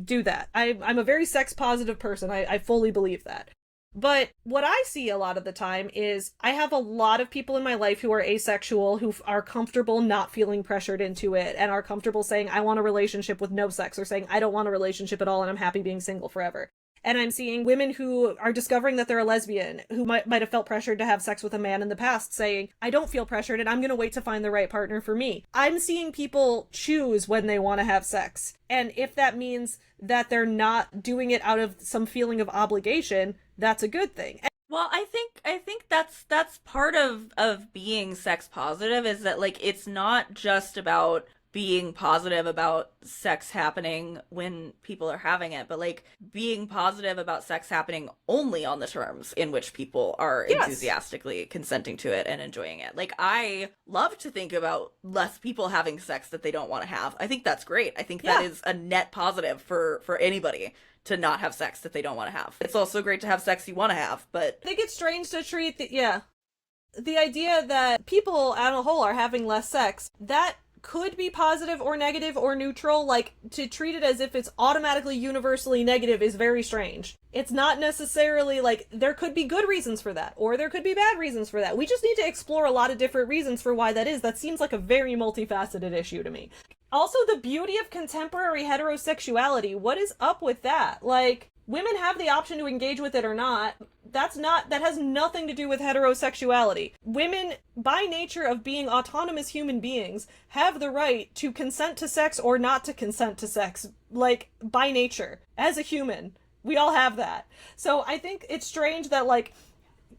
Do that. I'm a very sex positive person. I fully believe that. But what I see a lot of the time is I have a lot of people in my life who are asexual, who are comfortable not feeling pressured into it, and are comfortable saying, I want a relationship with no sex, or saying, I don't want a relationship at all and I'm happy being single forever. And I'm seeing women who are discovering that they're a lesbian, who might have felt pressured to have sex with a man in the past, saying, I don't feel pressured and I'm going to wait to find the right partner for me. I'm seeing people choose when they want to have sex. And if that means that they're not doing it out of some feeling of obligation, that's a good thing. Well, I think that's part of being sex positive, is that like it's not just about being positive about sex happening when people are having it, but like being positive about sex happening only on the terms in which people are enthusiastically consenting to it and enjoying it. Like I love to think about less people having sex that they don't want to have. I think that's great. I think that is a net positive for anybody to not have sex that they don't want to have. It's also great to have sex you want to have, but I think it's strange to treat the idea that people as a whole are having less sex, that could be positive or negative or neutral. Like, to treat it as if it's automatically universally negative is very strange. It's not necessarily like, there could be good reasons for that, or there could be bad reasons for that. We just need to explore a lot of different reasons for why that is. That seems like a very multifaceted issue to me. Also, the beauty of contemporary heterosexuality. What is up with that? Like, women have the option to engage with it or not. That has nothing to do with heterosexuality. Women, by nature of being autonomous human beings, have the right to consent to sex or not to consent to sex. Like, by nature. As a human. We all have that. So I think it's strange that, like,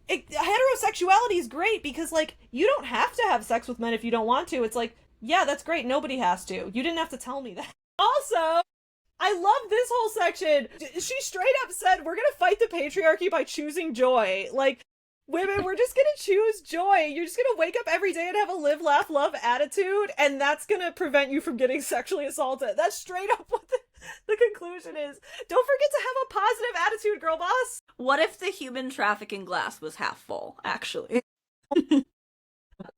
heterosexuality is great because, like, you don't have to have sex with men if you don't want to. It's like, yeah, that's great. Nobody has to. You didn't have to tell me that. Also, I love this whole section. She straight up said, we're gonna fight the patriarchy by choosing joy. Like, women, we're just gonna choose joy. You're just gonna wake up every day and have a live, laugh, love attitude, and that's gonna prevent you from getting sexually assaulted. That's straight up what the conclusion is. Don't forget to have a positive attitude, girl boss. What if the human trafficking glass was half full, actually?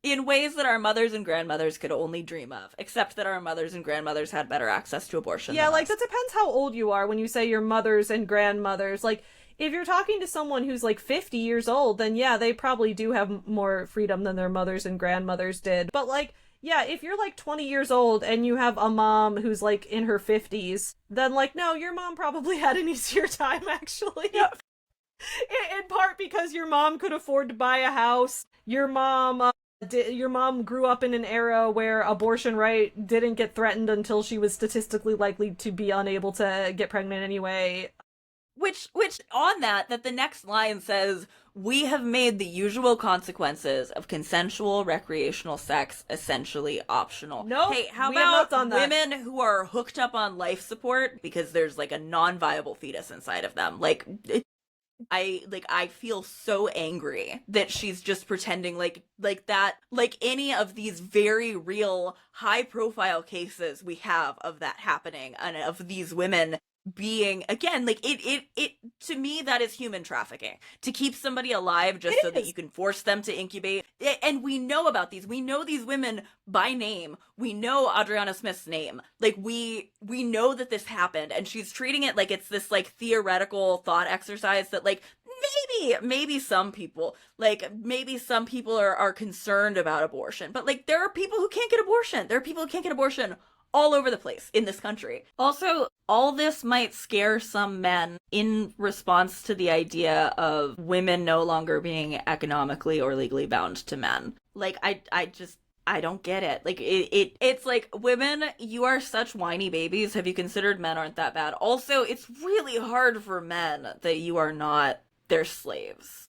In ways that our mothers and grandmothers could only dream of, except that our mothers and grandmothers had better access to abortion. Yeah, like, that depends how old you are when you say your mothers and grandmothers. Like, if you're talking to someone who's like 50 years old, then yeah, they probably do have more freedom than their mothers and grandmothers did. But like, yeah, if you're like 20 years old and you have a mom who's like in her 50s, then like, no, your mom probably had an easier time, actually. Yep. In part because your mom could afford to buy a house. Your mom grew up in an era where abortion right didn't get threatened until she was statistically likely to be unable to get pregnant anyway. Which on that the next line says, we have made the usual consequences of consensual recreational sex essentially optional. No, hey, how about women who are hooked up on life support because there's like a non-viable fetus inside of them? Like, I feel so angry that she's just pretending like that, like any of these very real high profile cases we have of that happening and of these women being, again, like it to me, that is human trafficking, to keep somebody alive just so It that you is. can force them to incubate. And we know about these, we know these women by name, we know Adriana Smith's name, like we know that this happened, and she's treating it like it's this like theoretical thought exercise that like maybe some people, like maybe some people are concerned about abortion, but like there are people who can't get abortion, there are people who can't get abortion all over the place in this country. Also, all this might scare some men in response to the idea of women no longer being economically or legally bound to men. Like I don't get it. Like it's like, women, you are such whiny babies. Have you considered men aren't that bad? Also, it's really hard for men that you are not their slaves.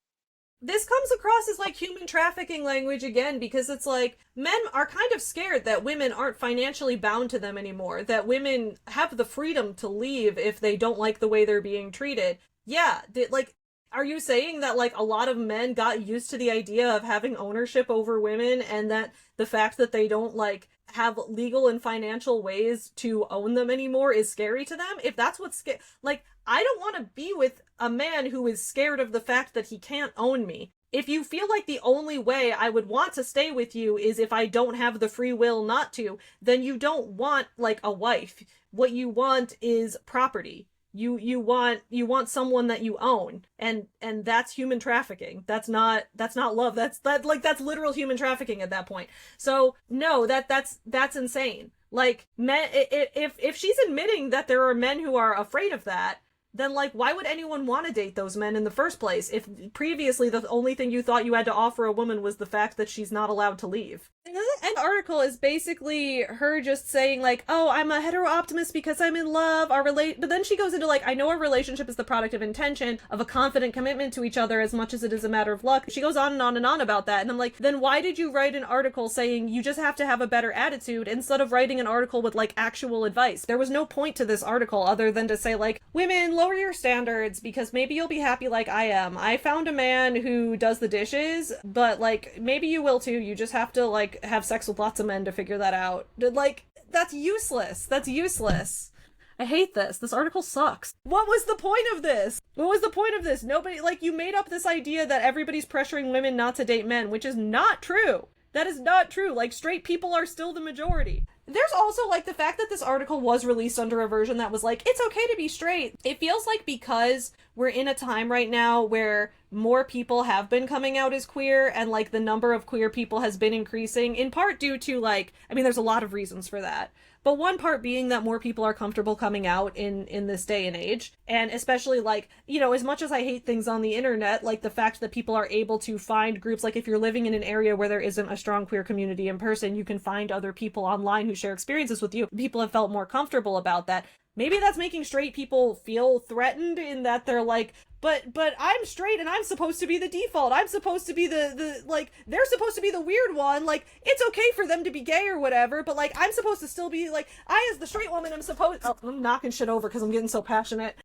This comes across as like human trafficking language again, because it's like men are kind of scared that women aren't financially bound to them anymore, that women have the freedom to leave if they don't like the way they're being treated. Yeah, like, are you saying that like a lot of men got used to the idea of having ownership over women, and that the fact that they don't like have legal and financial ways to own them anymore is scary to them? If that's what's like, I don't want to be with a man who is scared of the fact that he can't own me. If you feel like the only way I would want to stay with you is if I don't have the free will not to, then you don't want like a wife. What you want is property. You want someone that you own, and that's human trafficking. That's not love. That's literal human trafficking at that point. So no, that's insane. Like, men, if she's admitting that there are men who are afraid of that, then like, why would anyone want to date those men in the first place if previously the only thing you thought you had to offer a woman was the fact that she's not allowed to leave? And the end article is basically her just saying like, oh, I'm a hetero optimist because I'm in love, but then she goes into like, I know our relationship is the product of intention, of a confident commitment to each other as much as it is a matter of luck. She goes on and on and on about that, and I'm like, then why did you write an article saying you just have to have a better attitude instead of writing an article with like actual advice? There was no point to this article other than to say like, women, lower your standards because maybe you'll be happy like I am. I found a man who does the dishes, but like, maybe you will too. You just have to like have sex with lots of men to figure that out. Like, that's useless. That's useless. I hate this. This article sucks. What was the point of this? What was the point of this? Nobody, like, you made up this idea that everybody's pressuring women not to date men, which is not true. That is not true. Like, straight people are still the majority. There's also, like, the fact that this article was released under a version that was like, it's okay to be straight. It feels like because we're in a time right now where more people have been coming out as queer, and, like, the number of queer people has been increasing, in part due to, like, I mean, there's a lot of reasons for that. But one part being that more people are comfortable coming out in this day and age. And especially, like, you know, as much as I hate things on the internet, like the fact that people are able to find groups, like if you're living in an area where there isn't a strong queer community in person, you can find other people online who share experiences with you. People have felt more comfortable about that. Maybe that's making straight people feel threatened in that they're like, but I'm straight and I'm supposed to be the default. I'm supposed to be the like, they're supposed to be the weird one. Like, it's okay for them to be gay or whatever, but like, I'm supposed to still be like, I as the straight woman am supposed, oh, I'm knocking shit over because I'm getting so passionate.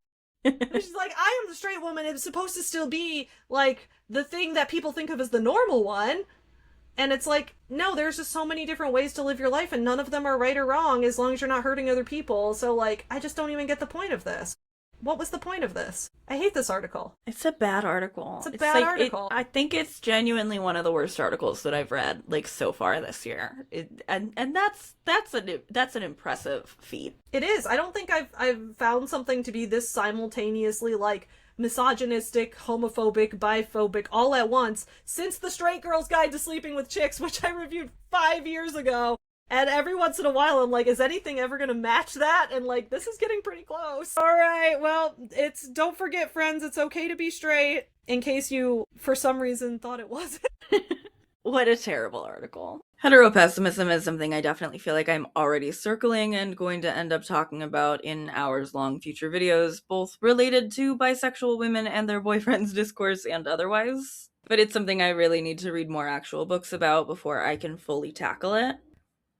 She's like, I am the straight woman and supposed to still be like the thing that people think of as the normal one. And it's like, no, there's just so many different ways to live your life, and none of them are right or wrong as long as you're not hurting other people. So, like, I just don't even get the point of this. What was the point of this? I hate this article. It's a bad article. It's a bad article. I think it's genuinely one of the worst articles that I've read, like, so far this year. And that's an impressive feat. It is. I don't think I've found something to be this simultaneously, like, misogynistic, homophobic, biphobic, all at once since The Straight Girl's Guide to Sleeping with Chicks, which I reviewed 5 years ago. And every once in a while, I'm like, is anything ever gonna match that? And like, this is getting pretty close. All right, well, don't forget, friends, it's okay to be straight, in case you, for some reason, thought it wasn't. What a terrible article. Heteropessimism is something I definitely feel like I'm already circling and going to end up talking about in hours-long future videos, both related to bisexual women and their boyfriends' discourse and otherwise. But it's something I really need to read more actual books about before I can fully tackle it.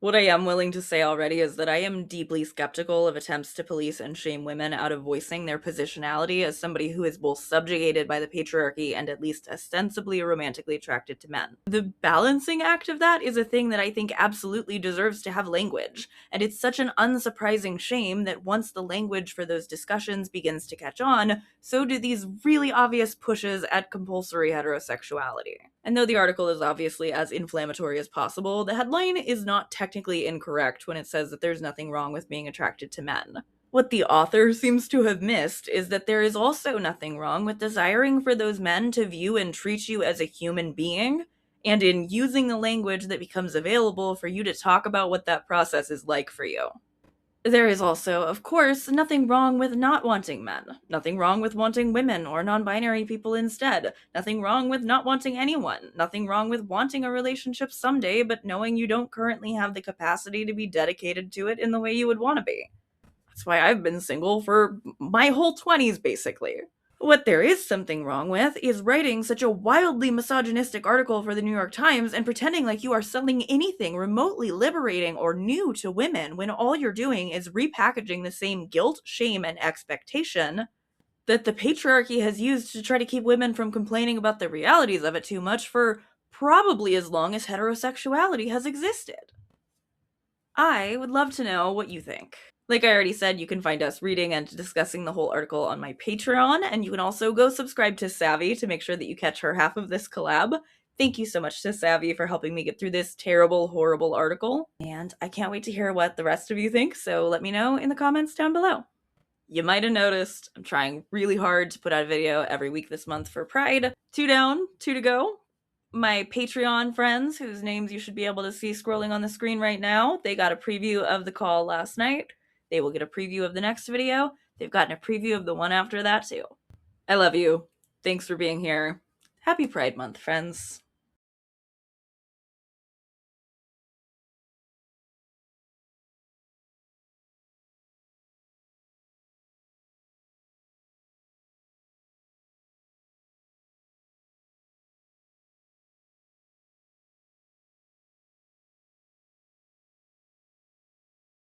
What I am willing to say already is that I am deeply skeptical of attempts to police and shame women out of voicing their positionality as somebody who is both subjugated by the patriarchy and at least ostensibly romantically attracted to men. The balancing act of that is a thing that I think absolutely deserves to have language, and it's such an unsurprising shame that once the language for those discussions begins to catch on, so do these really obvious pushes at compulsory heterosexuality. And though the article is obviously as inflammatory as possible, the headline is not technically incorrect when it says that there's nothing wrong with being attracted to men. What the author seems to have missed is that there is also nothing wrong with desiring for those men to view and treat you as a human being, and in using the language that becomes available for you to talk about what that process is like for you. There is also, of course, nothing wrong with not wanting men. Nothing wrong with wanting women or non binary people instead. Nothing wrong with not wanting anyone. Nothing wrong with wanting a relationship someday, but knowing you don't currently have the capacity to be dedicated to it in the way you would want to be. That's why I've been single for my whole 20s, basically. What there is something wrong with is writing such a wildly misogynistic article for the New York Times and pretending like you are selling anything remotely liberating or new to women when all you're doing is repackaging the same guilt, shame, and expectation that the patriarchy has used to try to keep women from complaining about the realities of it too much for probably as long as heterosexuality has existed. I would love to know what you think. Like I already said, you can find us reading and discussing the whole article on my Patreon, and you can also go subscribe to Savvy to make sure that you catch her half of this collab. Thank you so much to Savvy for helping me get through this terrible, horrible article, and I can't wait to hear what the rest of you think, so let me know in the comments down below. You might have noticed I'm trying really hard to put out a video every week this month for Pride. 2 down, 2 to go. My Patreon friends, whose names you should be able to see scrolling on the screen right now, they got a preview of the call last night. They will get a preview of the next video. They've gotten a preview of the one after that too. I love you. Thanks for being here. Happy Pride Month, friends.